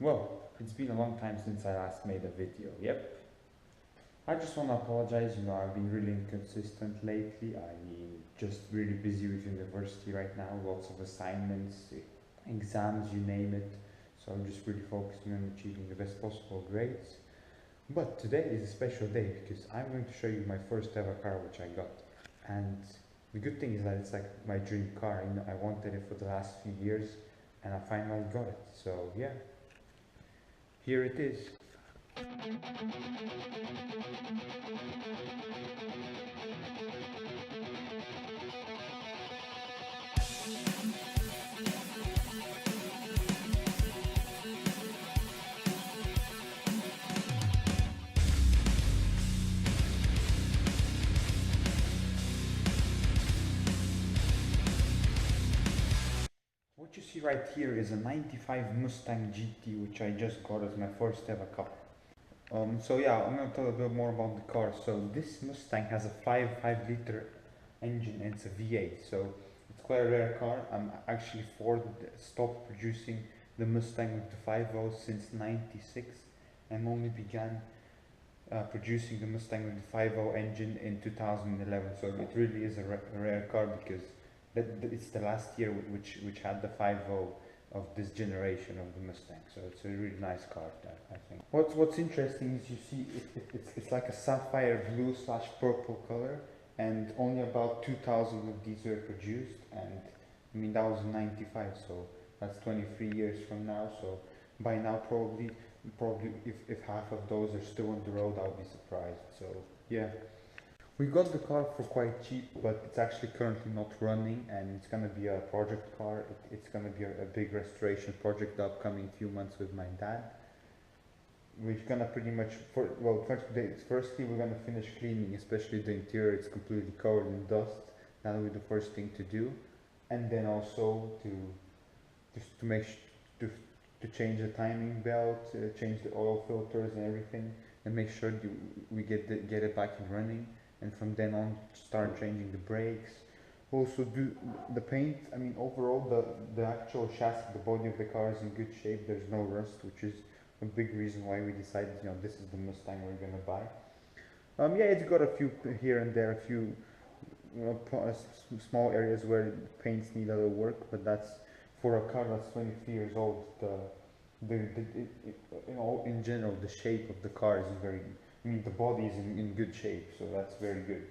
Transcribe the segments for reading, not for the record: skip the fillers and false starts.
Well, it's been a long time since I last made a video, yep. I just want to apologize, I've been really inconsistent lately. I'm just really busy with university right now, lots of assignments, exams, you name it. So I'm just really focusing on achieving the best possible grades. But today is a special day because I'm going to show you my first ever car which I got. And the good thing is that it's like my dream car. I wanted it for the last few years and I finally got it. So yeah, here it is. What you see right here is a 95 Mustang GT which I just got as my first ever car. So yeah, I'm gonna tell a bit more about the car. So this Mustang has a 5 liter engine and it's a V8. So it's quite a rare car. Actually Ford stopped producing the Mustang with the 5.0 since '96 and only began producing the Mustang with the 5.0 engine in 2011. So it really is a rare car because it's the last year which had the 5.0 of this generation of the Mustang. So it's a really nice car, I think. What's interesting is you see it's like a sapphire blue slash purple color, and only about 2,000 of these were produced, and I mean that was in '95, so that's 23 years from now. So by now probably if half of those are still on the road, I'll be surprised. So yeah. We got the car for quite cheap, but it's actually currently not running, and it's gonna be a project car. It's gonna be a big restoration project the upcoming few months with my dad. We're gonna pretty much, firstly we're gonna finish cleaning, especially the interior. It's completely covered in dust. That'll be the first thing to do, and then also to just to make to change the timing belt, change the oil filters and everything, and make sure we get it back and running. And from then on start changing the brakes. Also do the paint. I mean overall the actual chassis, the body of the car is in good shape. There's no rust, which is a big reason why we decided this is the Mustang we're gonna buy. Yeah, it's got a few here and there, a few small areas where paints need a little work, but that's for a car that's 23 years old. In general the shape of the car is very, the body is in good shape, so that's very good.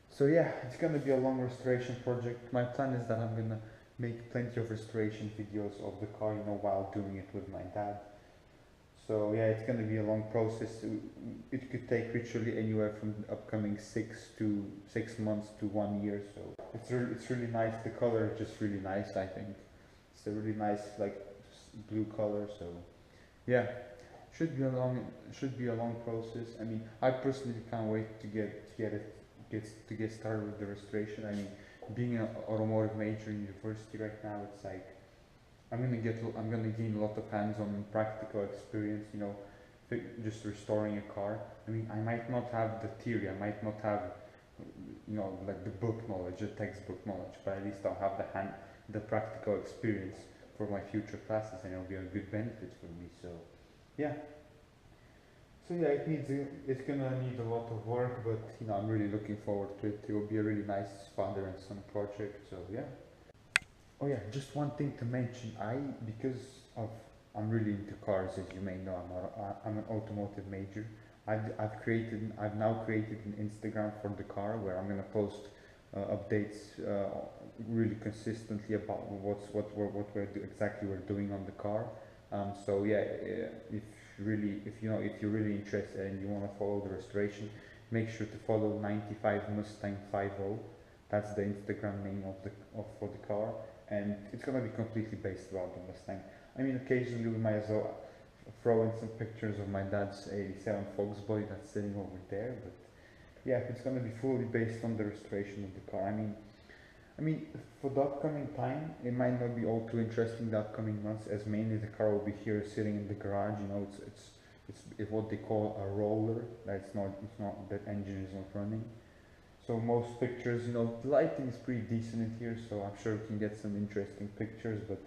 So yeah, it's gonna be a long restoration project. My plan is that I'm gonna make plenty of restoration videos of the car, while doing it with my dad. So yeah, it's gonna be a long process. It could take literally anywhere from the upcoming 6 months to 1 year. So it's really nice. The color is just really nice. I think it's a really nice blue color. So yeah. Should be a long process. I mean, I personally can't wait to get started with the restoration. I mean, being an automotive major in university right now, it's like I'm gonna gain a lot of hands-on practical experience. Just restoring a car. I mean, I might not have the theory. I might not have like the book knowledge, the textbook knowledge, but at least I'll have the practical experience for my future classes, and it'll be a good benefit for me. So. Yeah. So yeah, it's gonna need a lot of work, but I'm really looking forward to it. It will be a really nice father and son project. So yeah. Oh yeah, just one thing to mention. I'm really into cars, as you may know. I'm an automotive major. I've now created an Instagram for the car where I'm gonna post updates really consistently about exactly we're doing on the car. So yeah, if you're really interested and you want to follow the restoration, make sure to follow 95 Mustang 5.0. That's the Instagram name for the car, and it's gonna be completely based around the Mustang. I mean, occasionally we might as well throw in some pictures of my dad's '87 Volkswagen that's sitting over there, but yeah, it's gonna be fully based on the restoration of the car. I mean, for the upcoming time, it might not be all too interesting the upcoming months, as mainly the car will be here sitting in the garage. It's what they call a roller. It's not that engine is not running. So most pictures, the lighting is pretty decent in here, so I'm sure we can get some interesting pictures. But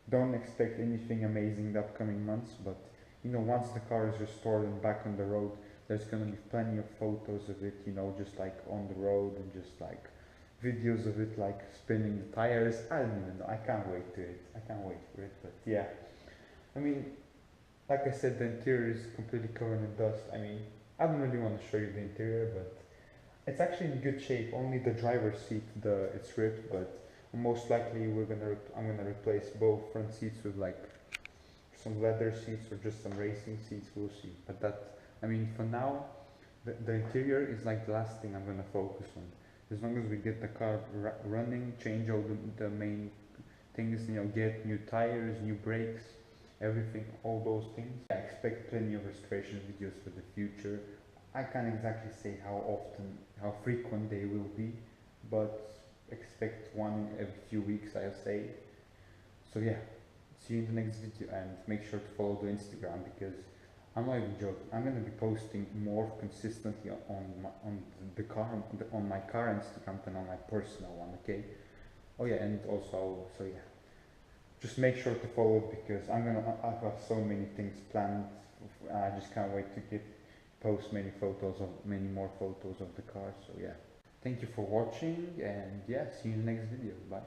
Don't expect anything amazing the upcoming months, but you know, once the car is restored and back on the road, there's gonna be plenty of photos of it, you know, just like on the road, and just like videos of it like spinning the tires. I don't even know. I can't wait to it. I can't wait for it. But yeah, I mean, like I said, the interior is completely covered in dust. I mean, I don't really want to show you the interior, but it's actually in good shape. Only the driver's seat, it's ripped, but most likely I'm gonna replace both front seats with like some leather seats or just some racing seats. We'll see. But I mean, for now, the interior is like the last thing I'm gonna focus on. As long as we get the car running, change all the main things, you know, get new tires, new brakes, everything, all those things. I expect plenty of restoration videos for the future. I can't exactly say how frequent they will be, but expect one every few weeks, I'll say. So yeah, see you in the next video, and make sure to follow the Instagram, because I'm not even joking. I'm gonna be posting more consistently on my car Instagram than on my personal one. Okay. Oh yeah, and also, so yeah, just make sure to follow it, because I've got so many things planned. I just can't wait to post many more photos of the car. So yeah, thank you for watching, and yeah, see you in the next video. Bye.